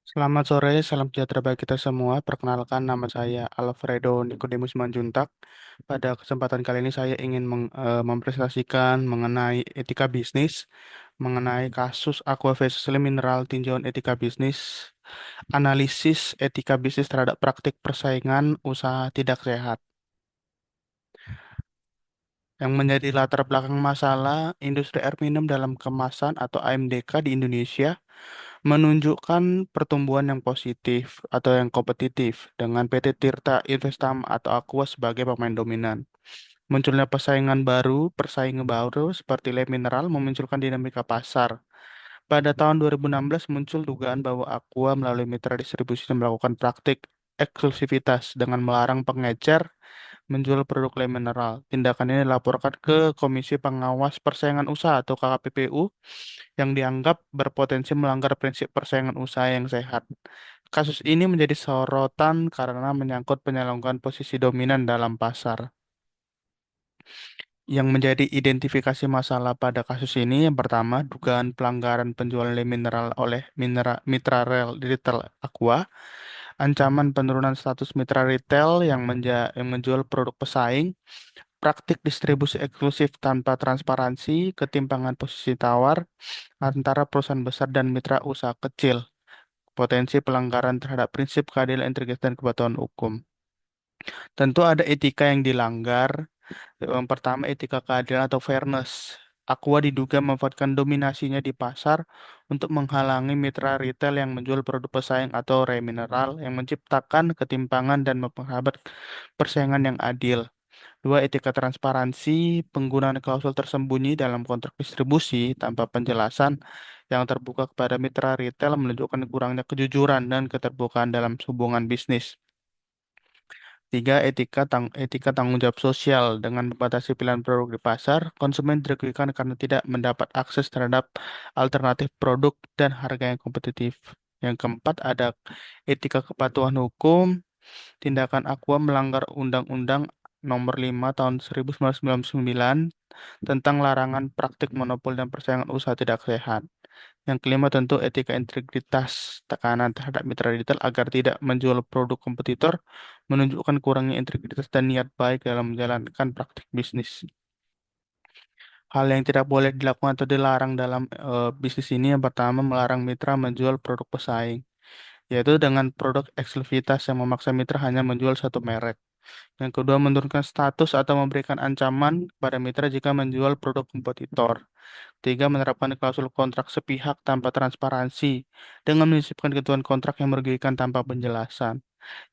Selamat sore, salam sejahtera bagi kita semua. Perkenalkan, nama saya Alfredo Nicodemus Manjuntak. Pada kesempatan kali ini saya ingin mempresentasikan mengenai etika bisnis, mengenai kasus Aqua Vessel Mineral tinjauan etika bisnis, analisis etika bisnis terhadap praktik persaingan usaha tidak sehat. Yang menjadi latar belakang masalah industri air minum dalam kemasan atau AMDK di Indonesia menunjukkan pertumbuhan yang positif atau yang kompetitif dengan PT Tirta Investama atau Aqua sebagai pemain dominan. Munculnya persaingan baru seperti lem mineral memunculkan dinamika pasar. Pada tahun 2016 muncul dugaan bahwa Aqua melalui mitra distribusi melakukan praktik eksklusivitas dengan melarang pengecer menjual produk lem mineral. Tindakan ini dilaporkan ke Komisi Pengawas Persaingan Usaha atau KPPU yang dianggap berpotensi melanggar prinsip persaingan usaha yang sehat. Kasus ini menjadi sorotan karena menyangkut penyalahgunaan posisi dominan dalam pasar. Yang menjadi identifikasi masalah pada kasus ini, yang pertama, dugaan pelanggaran penjualan lem mineral oleh mitra retail Aqua, ancaman penurunan status mitra retail yang menjual produk pesaing, praktik distribusi eksklusif tanpa transparansi, ketimpangan posisi tawar antara perusahaan besar dan mitra usaha kecil, potensi pelanggaran terhadap prinsip keadilan, integritas, dan kepatuhan hukum. Tentu ada etika yang dilanggar. Yang pertama, etika keadilan atau fairness. Aqua diduga memanfaatkan dominasinya di pasar untuk menghalangi mitra retail yang menjual produk pesaing atau remineral yang menciptakan ketimpangan dan memperhambat persaingan yang adil. Dua, etika transparansi, penggunaan klausul tersembunyi dalam kontrak distribusi tanpa penjelasan yang terbuka kepada mitra retail menunjukkan kurangnya kejujuran dan keterbukaan dalam hubungan bisnis. Tiga, etika tanggung jawab sosial. Dengan membatasi pilihan produk di pasar, konsumen dirugikan karena tidak mendapat akses terhadap alternatif produk dan harga yang kompetitif. Yang keempat, ada etika kepatuhan hukum. Tindakan Aqua melanggar Undang-Undang Nomor 5 Tahun 1999 tentang larangan praktik monopoli dan persaingan usaha tidak sehat. Yang kelima tentu etika integritas, tekanan terhadap mitra retail agar tidak menjual produk kompetitor, menunjukkan kurangnya integritas dan niat baik dalam menjalankan praktik bisnis. Hal yang tidak boleh dilakukan atau dilarang dalam bisnis ini yang pertama melarang mitra menjual produk pesaing, yaitu dengan produk eksklusivitas yang memaksa mitra hanya menjual satu merek. Yang kedua, menurunkan status atau memberikan ancaman kepada mitra jika menjual produk kompetitor. Tiga, menerapkan klausul kontrak sepihak tanpa transparansi dengan menyisipkan ketentuan kontrak yang merugikan tanpa penjelasan.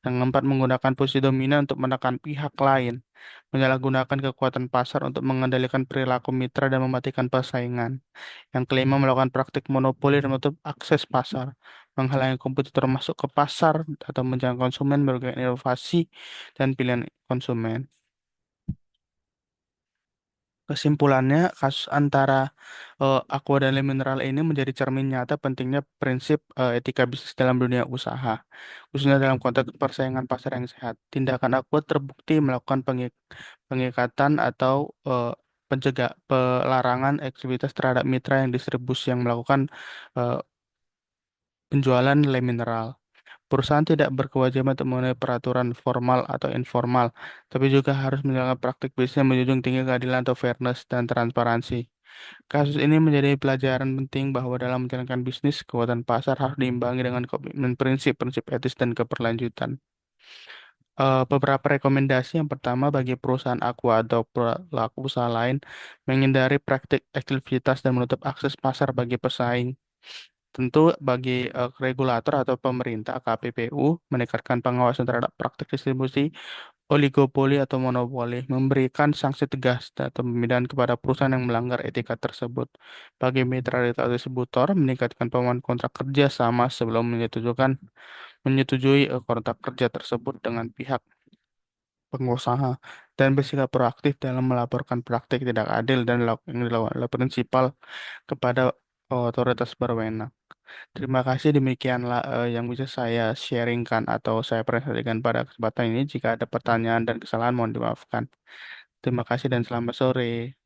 Yang keempat, menggunakan posisi dominan untuk menekan pihak lain, menyalahgunakan kekuatan pasar untuk mengendalikan perilaku mitra dan mematikan persaingan. Yang kelima, melakukan praktik monopoli dan menutup akses pasar, menghalangi kompetitor masuk ke pasar atau menjaga konsumen, merugikan inovasi dan pilihan konsumen. Kesimpulannya, kasus antara Aqua dan Lem Mineral ini menjadi cermin nyata pentingnya prinsip etika bisnis dalam dunia usaha, khususnya dalam konteks persaingan pasar yang sehat. Tindakan Aqua terbukti melakukan pengikatan atau pelarangan eksklusivitas terhadap mitra yang distribusi yang melakukan eh, penjualan lem mineral. Perusahaan tidak berkewajiban untuk memenuhi peraturan formal atau informal, tapi juga harus menjalankan praktik bisnis yang menjunjung tinggi keadilan atau fairness dan transparansi. Kasus ini menjadi pelajaran penting bahwa dalam menjalankan bisnis, kekuatan pasar harus diimbangi dengan komitmen prinsip-prinsip etis dan keberlanjutan. Beberapa rekomendasi yang pertama bagi perusahaan aqua atau pelaku usaha lain menghindari praktik eksklusivitas dan menutup akses pasar bagi pesaing. Tentu bagi regulator atau pemerintah KPPU meningkatkan pengawasan terhadap praktik distribusi oligopoli atau monopoli, memberikan sanksi tegas atau pembinaan kepada perusahaan yang melanggar etika tersebut. Bagi mitra retail distributor, meningkatkan pemenuhan kontrak kerja sama sebelum menyetujui kontrak kerja tersebut dengan pihak pengusaha dan bersikap proaktif dalam melaporkan praktik tidak adil dan yang dilakukan oleh prinsipal kepada otoritas berwenang. Terima kasih demikianlah yang bisa saya sharingkan atau saya presentasikan pada kesempatan ini. Jika ada pertanyaan dan kesalahan mohon dimaafkan. Terima kasih dan selamat sore.